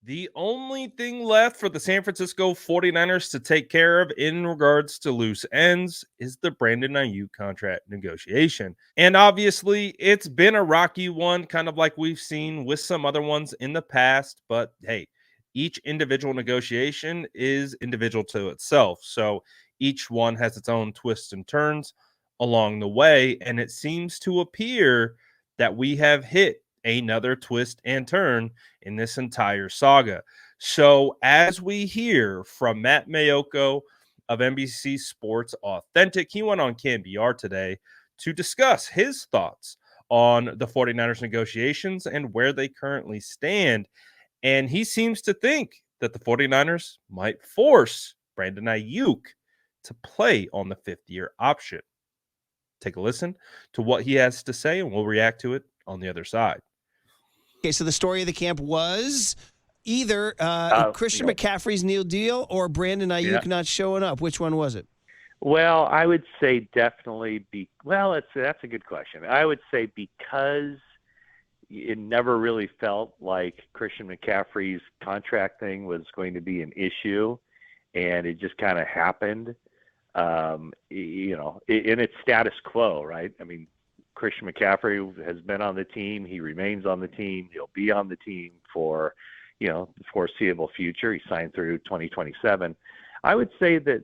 The only thing left for the San Francisco 49ers to take care of in regards to loose ends is the Brandon Aiyuk contract negotiation. And obviously, it's been a rocky one, kind of like we've seen with some other ones in the past. But hey, each individual negotiation is individual to itself. So each one has its own twists and turns along the way. And it seems to appear that we have hit another twist and turn in this entire saga. So, as we hear from Matt Maiocco of NBC Sports Authentic, he went on KNBR today to discuss his thoughts on the 49ers negotiations and where they currently stand. And he seems to think that the 49ers might force Brandon Aiyuk to play on the 5th-year option. Take a listen to what he has to say, and we'll react to it on the other side. Okay, so the story of the camp was either Christian McCaffrey's new deal or Brandon Aiyuk not showing up. Which one was it? Well, I would say definitely that's a good question. I would say because it never really felt like Christian McCaffrey's contract thing was going to be an issue, and it just kind of happened. In its status quo, right? I mean, Christian McCaffrey has been on the team. He remains on the team. He'll be on the team for, the foreseeable future. He signed through 2027. I would say that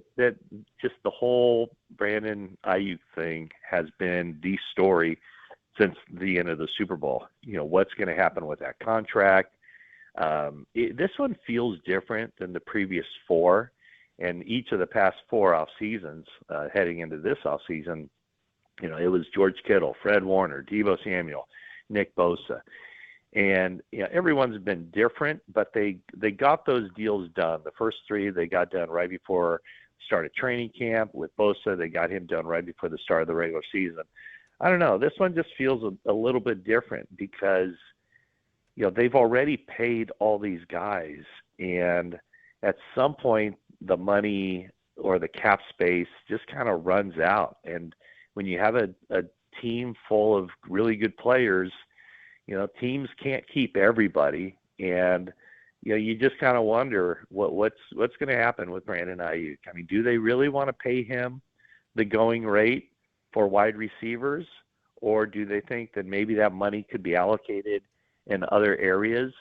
just the whole Brandon Aiyuk thing has been the story since the end of the Super Bowl. What's going to happen with that contract? This one feels different than the previous four. And each of the past four off seasons, heading into this off season, it was George Kittle, Fred Warner, Deebo Samuel, Nick Bosa. And everyone's been different, but they got those deals done. The first three they got done right before start of training camp. With Bosa, they got him done right before the start of the regular season. I don't know. This one just feels a little bit different because, they've already paid all these guys. And at some point, the money or the cap space just kind of runs out. And when you have a team full of really good players, teams can't keep everybody. And, you just kind of wonder what's going to happen with Brandon Aiyuk. I mean, do they really want to pay him the going rate for wide receivers, or do they think that maybe that money could be allocated in other areas?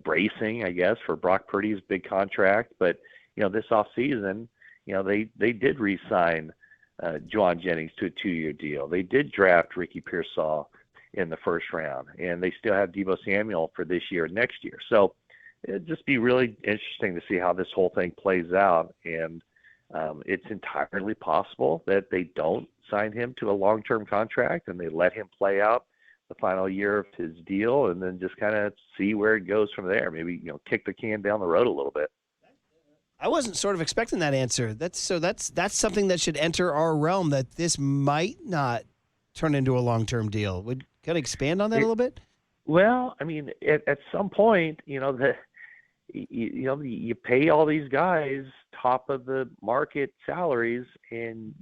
Bracing, I guess, for Brock Purdy's big contract. But, this offseason, they did re-sign Juwan Jennings to a 2-year deal. They did draft Ricky Pearsall in the first round, and they still have Deebo Samuel for this year and next year. So it'd just be really interesting to see how this whole thing plays out. And it's entirely possible that they don't sign him to a long-term contract and they let him play out the final year of his deal and then just kind of see where it goes from there. Maybe, kick the can down the road a little bit. I wasn't sort of expecting that answer. That's something that should enter our realm, that this might not turn into a long-term deal. Would kind of expand on that a little bit? Well, I mean, at some point, you pay all these guys top of the market salaries, and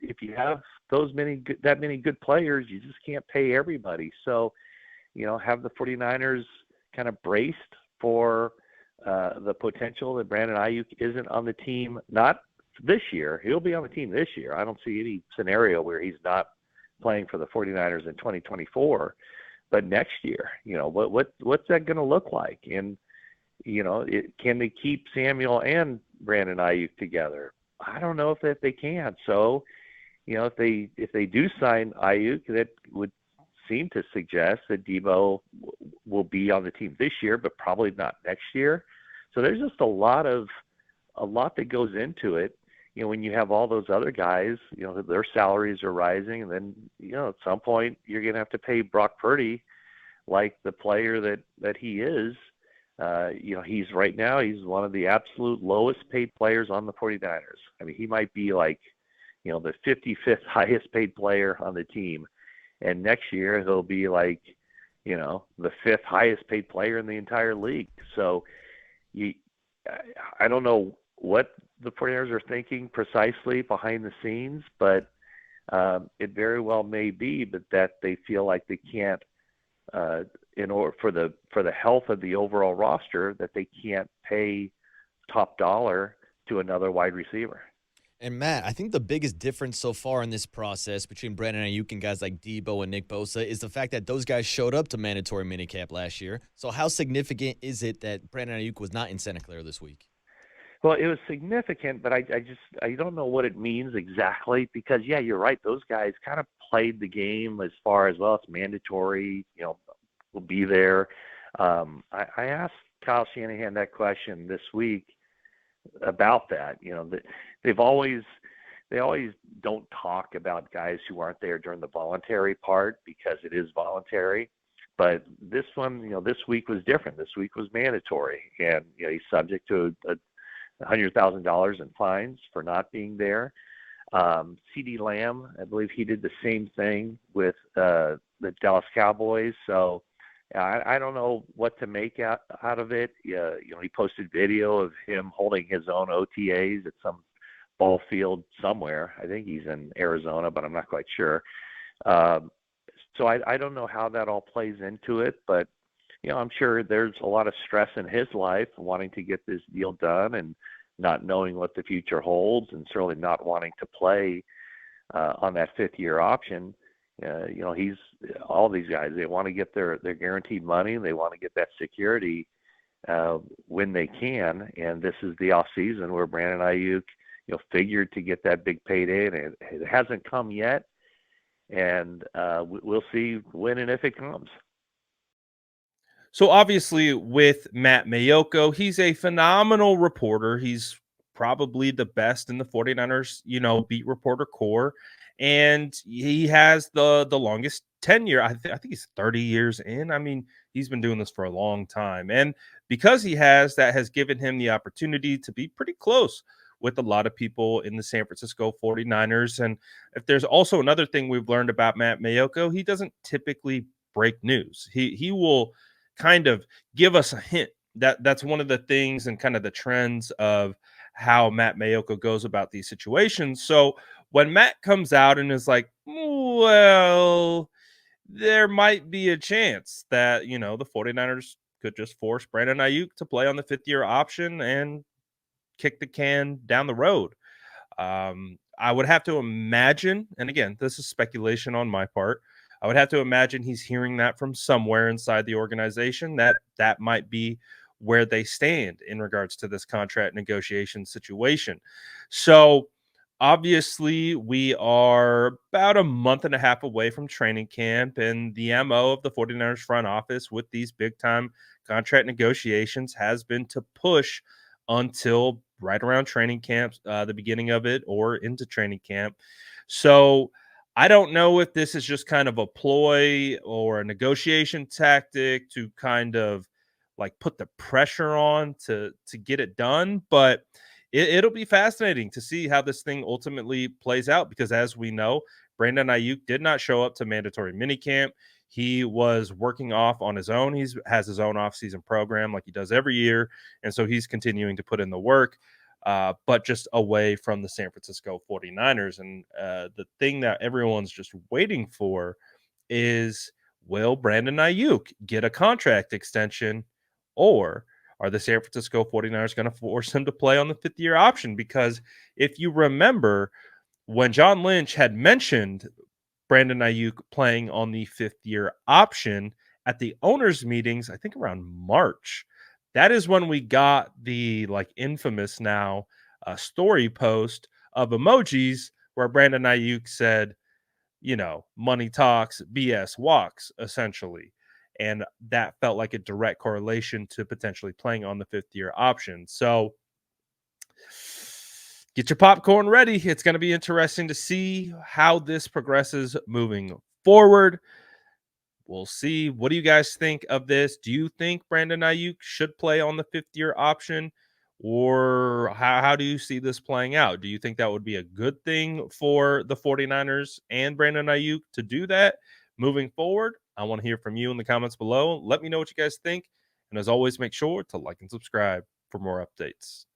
if you have that many good players, you just can't pay everybody. So, have the 49ers kind of braced for the potential that Brandon Aiyuk isn't on the team, not this year. He'll be on the team this year. I don't see any scenario where he's not playing for the 49ers in 2024. But next year, what's that going to look like? And, can they keep Samuel and Brandon Aiyuk together? I don't know if they can. So, if they do sign Aiyuk, that would seem to suggest that Deebo will be on the team this year, but probably not next year. So there's just a lot that goes into it. When you have all those other guys, their salaries are rising, and then, at some point you're going to have to pay Brock Purdy like the player that he is. He's right now, he's one of the absolute lowest paid players on the 49ers. I mean, he might be like, the 55th highest paid player on the team. And next year he'll be like, the 5th highest paid player in the entire league. So I don't know what the 49ers are thinking precisely behind the scenes, but it very well may be that they feel like they can't in order for the health of the overall roster that they can't pay top dollar to another wide receiver. And Matt, I think the biggest difference so far in this process between Brandon Aiyuk and guys like Debo and Nick Bosa is the fact that those guys showed up to mandatory minicamp last year. So how significant is it that Brandon Aiyuk was not in Santa Clara this week? Well, it was significant, but I don't know what it means exactly because, yeah, you're right. Those guys kind of played the game as far as, well, it's mandatory, we'll be there. I asked Kyle Shanahan that question this week about that. They always don't talk about guys who aren't there during the voluntary part because it is voluntary. But this one, this week was different. This week was mandatory, and he's subject to $100,000 in fines for not being there. CeeDee Lamb, I believe he did the same thing with the Dallas Cowboys. So I don't know what to make out of it. He posted video of him holding his own OTAs at some ball field somewhere. I think he's in Arizona, but I'm not quite sure. So I don't know how that all plays into it, but I'm sure there's a lot of stress in his life wanting to get this deal done and not knowing what the future holds, and certainly not wanting to play on that 5th-year option. He's all these guys. They want to get their guaranteed money. They want to get that security when they can. And this is the off season where Brandon Aiyuk, figured to get that big payday, and it hasn't come yet. And we'll see when and if it comes. So obviously with Matt Maiocco, he's a phenomenal reporter. He's probably the best in the 49ers, beat reporter core. And he has the longest tenure. I think he's 30 years in. I mean, he's been doing this for a long time. And because that has given him the opportunity to be pretty close with a lot of people in the San Francisco 49ers. And if there's also another thing we've learned about Matt Maiocco, he doesn't typically break news. He will kind of give us a hint. That's one of the things and kind of the trends of how Matt Maiocco goes about these situations. So when Matt comes out and is like, well, there might be a chance that, the 49ers could just force Brandon Aiyuk to play on the 5th-year option and kick the can down the road. I would have to imagine, and again, this is speculation on my part, I would have to imagine he's hearing that from somewhere inside the organization, that might be where they stand in regards to this contract negotiation situation. So obviously we are about a month and a half away from training camp, and the MO of the 49ers front office with these big time contract negotiations has been to push until right around training camp, the beginning of it, or into training camp. So I don't know if this is just kind of a ploy or a negotiation tactic to kind of like put the pressure on to get it done, but it'll be fascinating to see how this thing ultimately plays out, because as we know, Brandon Aiyuk did not show up to mandatory minicamp. He was working off on his own. He has his own off-season program like he does every year, and so he's continuing to put in the work, but just away from the San Francisco 49ers. And the thing that everyone's just waiting for is, will Brandon Aiyuk get a contract extension, or are the San Francisco 49ers going to force him to play on the 5th-year option? Because if you remember, when John Lynch had mentioned Brandon Aiyuk playing on the 5th-year option at the owners' meetings, I think around March, that is when we got the infamous now story post of emojis where Brandon Aiyuk said, money talks, BS walks, essentially. And that felt like a direct correlation to potentially playing on the 5th-year option. So get your popcorn ready. It's going to be interesting to see how this progresses moving forward. We'll see. What do you guys think of this? Do you think Brandon Aiyuk should play on the 5th-year option? Or how do you see this playing out? Do you think that would be a good thing for the 49ers and Brandon Aiyuk to do that moving forward? I want to hear from you in the comments below. Let me know what you guys think. And as always, make sure to like and subscribe for more updates.